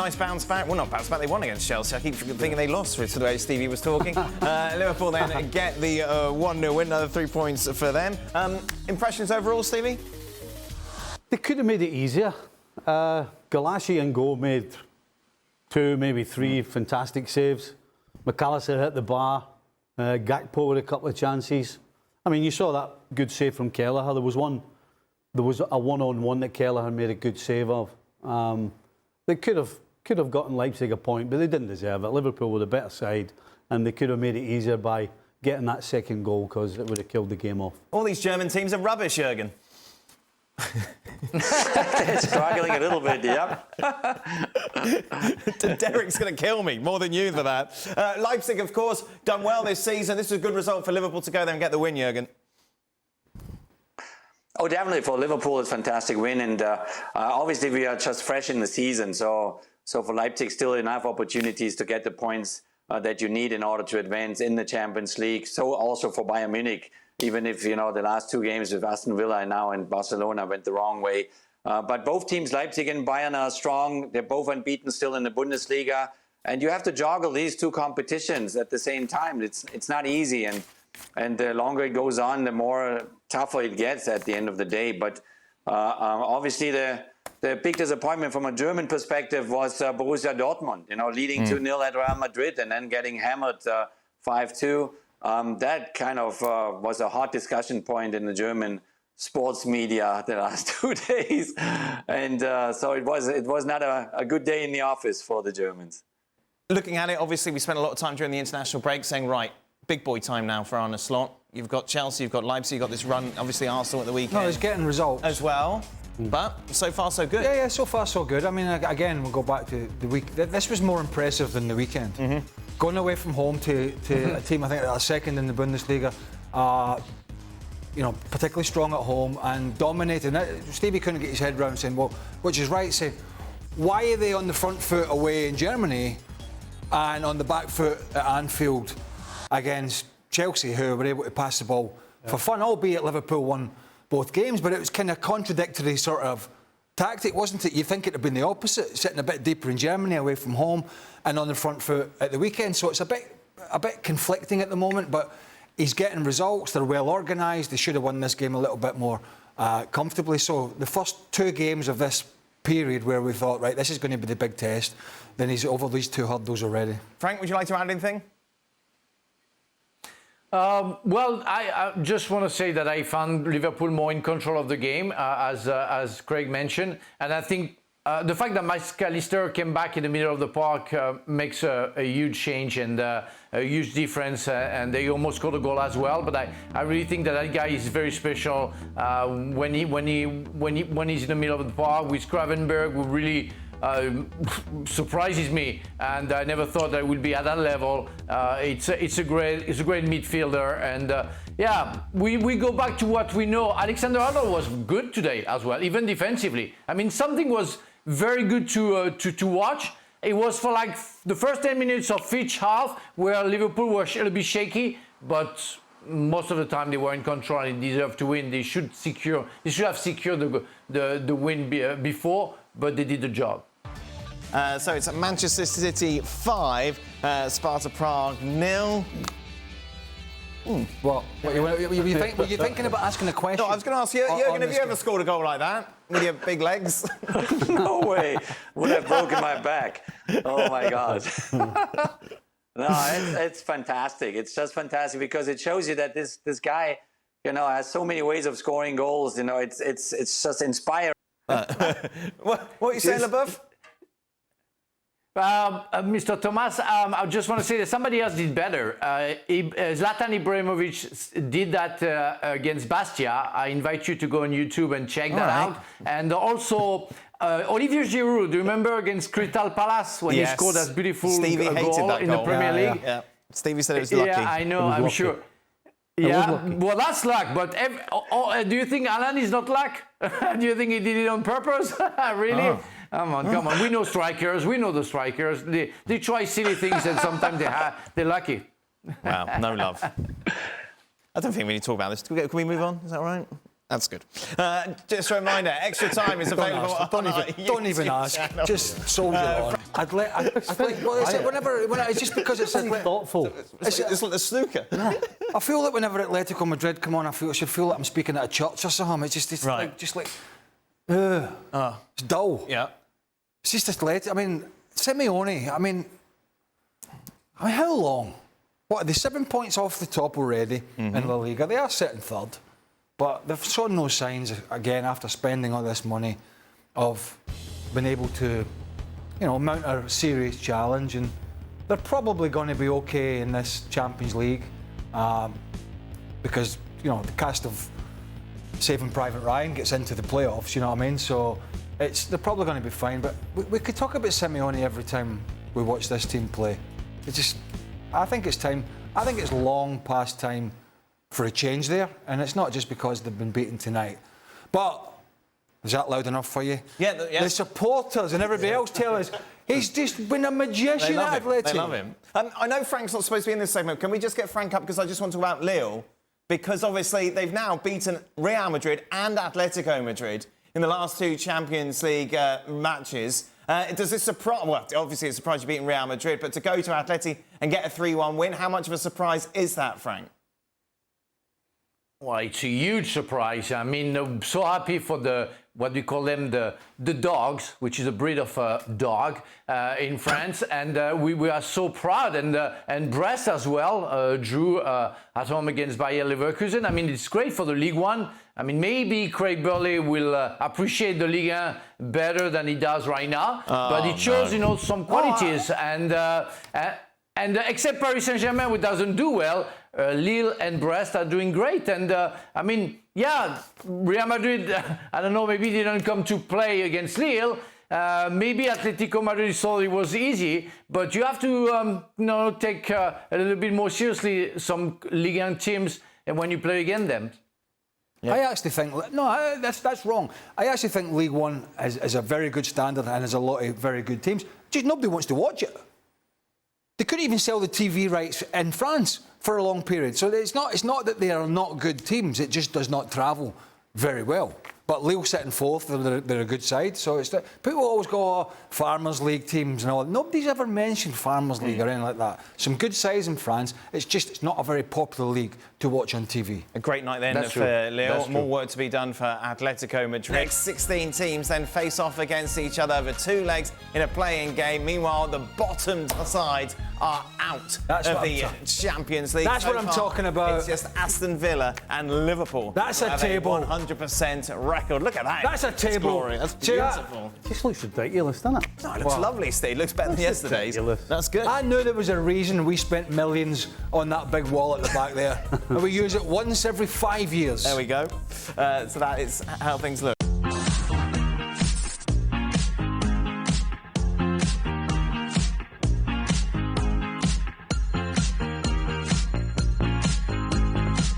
nice bounce back. Well, not bounce back, they won against Chelsea. I keep thinking they lost to the way Stevie was talking. Liverpool then get the 1-0 win, another 3 points for them. Impressions overall, Stevie? They could have made it easier. Galassi and Go made 2, maybe 3 fantastic saves. McAllister hit the bar. Gakpo with a couple of chances. I mean, you saw that good save from Kelleher. There was a one-on-one that Kelleher made a good save of. They could have gotten Leipzig a point, but they didn't deserve it. Liverpool were the better side, and they could have made it easier by getting that second goal, because it would have killed the game off. All these German teams are rubbish, Jurgen. Struggling a little bit, yeah. Derek's going to kill me more than you for that. Leipzig, of course, done well this season. This is a good result for Liverpool to go there and get the win, Jurgen. Oh, definitely. For Liverpool, it's a fantastic win. And obviously, we are just fresh in the season. So for Leipzig, still enough opportunities to get the points that you need in order to advance in the Champions League. So also for Bayern Munich, even if, you know, the last 2 games with Aston Villa and now in Barcelona went the wrong way. But both teams, Leipzig and Bayern, are strong. They're both unbeaten still in the Bundesliga. And you have to juggle these 2 competitions at the same time. It's not easy. And the longer it goes on, the more tougher it gets at the end of the day. But obviously the big disappointment from a German perspective was Borussia Dortmund, you know, leading 2-0 at Real Madrid and then getting hammered 5-2. That kind of was a hot discussion point in the German sports media the last 2 days. And so it was not a good day in the office for the Germans. Looking at it, obviously, we spent a lot of time during the international break saying, right, big boy time now for Arne Slot. You've got Chelsea, you've got Leipzig, you've got this run, obviously Arsenal at the weekend. No, it's getting results. As well. But so far, so good. Yeah, so far, so good. I mean, again, we'll go back to the week. This was more impressive than the weekend. Going away from home to a team, I think, that are second in the Bundesliga, you know, particularly strong at home and dominating. Stevie couldn't get his head round saying, well, which is right, saying, why are they on the front foot away in Germany and on the back foot at Anfield against Chelsea, who were able to pass the ball for fun, albeit Liverpool won both games, but it was kind of contradictory sort of tactic, wasn't it? You think it would have been the opposite, sitting a bit deeper in Germany away from home and on the front foot at the weekend. So it's a bit conflicting at the moment, but he's getting results. They're well organised. They should have won this game a little bit more comfortably. So the first 2 games of this period where we thought, right, this is going to be the big test, then he's over these 2 hurdles already. Frank, would you like to add anything? Well, I just want to say that I found Liverpool more in control of the game, as Craig mentioned. And I think the fact that McAllister came back in the middle of the park makes a huge change and a huge difference. And they almost scored a goal as well. But I really think that guy is very special when he's in the middle of the park with Gravenberg, who really surprises me, and I never thought that it would be at that level. It's a great midfielder, and yeah, we go back to what we know. Alexander-Arnold was good today as well, even defensively. I mean, something was very good to watch. It was for like the first 10 minutes of each half where Liverpool were a little bit shaky, but most of the time they were in control and deserved to win. They should have secured the win before, but they did the job. So it's Manchester City 5, Sparta Prague 0. What? Were you thinking about asking a question? No, I was going to ask you, Jurgen, have you ever scored a goal like that with your big legs? No way. Would have broken my back. Oh, my God. No, it's fantastic. It's just fantastic because it shows you that this guy, you know, has so many ways of scoring goals. You know, it's just inspiring. What are you saying, Leboeuf? Mr. Thomas, I just want to say that somebody else did better. Zlatan Ibrahimovic did that against Bastia. I invite you to go on YouTube and check that out. And also, Olivier Giroud, do you remember against Crystal Palace when he scored that beautiful goal in the Premier League? Yeah. Stevie said it was lucky. Yeah, I know, I'm sure. Yeah, well, that's luck. But do you think Alan is not luck? Do you think he did it on purpose? Really? Oh. Come on. We know strikers. We know the strikers. They try silly things and sometimes they're lucky. Wow, no love. I don't think we need to talk about this. Can we move on? Is that all right? That's good. Just a reminder, Extra Time is available. Don't even ask. Just soldier on. It's just because it's thoughtful. It's like the snooker. I feel that whenever Atletico Madrid come on, I should feel like I'm speaking at a church or something. It's just it's dull. Yeah. It's just Atletico. I mean, Simeone. I mean, how long? What are they 7 points off the top already in La Liga? They are sitting third, but they've shown no signs again after spending all this money of being able to, mount a serious challenge, and they're probably going to be okay in this Champions League because the cast of Saving Private Ryan gets into the playoffs. You know what I mean? So they're probably going to be fine. But we could talk about Simeone every time we watch this team play. I think it's time. I think it's long past time for a change there, and it's not just because they've been beaten tonight. But is that loud enough for you? Yeah. The supporters and everybody else tell us he's just been a magician at Atletico. They love him. I know Frank's not supposed to be in this segment. Can we just get Frank up, because I just want to talk about Lille, because obviously they've now beaten Real Madrid and Atletico Madrid in the last 2 Champions League matches. Does this surprise? Well, obviously it's a surprise you beating Real Madrid, but to go to Atleti and get a 3-1 win, how much of a surprise is that, Frank? Well, it's a huge surprise. I mean, I'm so happy for what we call them, the dogs, which is a breed of dog in France, and we are so proud, and Brest as well drew at home against Bayer Leverkusen. I mean, it's great for the Ligue 1. I mean, maybe Craig Burley will appreciate the Ligue 1 better than he does right now, but it shows, some qualities, and except Paris Saint-Germain, who doesn't do well, Lille and Brest are doing great. And I mean, Real Madrid, I don't know, maybe they didn't come to play against Lille. Maybe Atletico Madrid thought it was easy, but you have to take a little bit more seriously some Ligue 1 teams and when you play against them. Yeah. I actually think that's wrong. I actually think League One is a very good standard and has a lot of very good teams. Just nobody wants to watch it. They couldn't even sell the TV rights in France for a long period. So it's not that they are not good teams. It just does not travel very well. But Lille sitting fourth, they're a good side. So people always go, Farmers League teams and all. Nobody's ever mentioned Farmers League or anything like that. Some good sides in France. It's not a very popular league to watch on TV. A great night then for Lille. More work to be done for Atletico Madrid. Next 16 teams then face off against each other over 2 legs in a playing game. Meanwhile, the bottom sides are out of the Champions League. That's what I'm talking about. It's just Aston Villa and Liverpool. That's a table. 100% record. Look at that. That's a table. That's beautiful. It just looks ridiculous, doesn't it? No, it looks lovely, Steve. It looks better than yesterday's. Ridiculous. That's good. I knew there was a reason we spent millions on that big wall at the back there. And we use it once every 5 years. There we go. So that is how things look.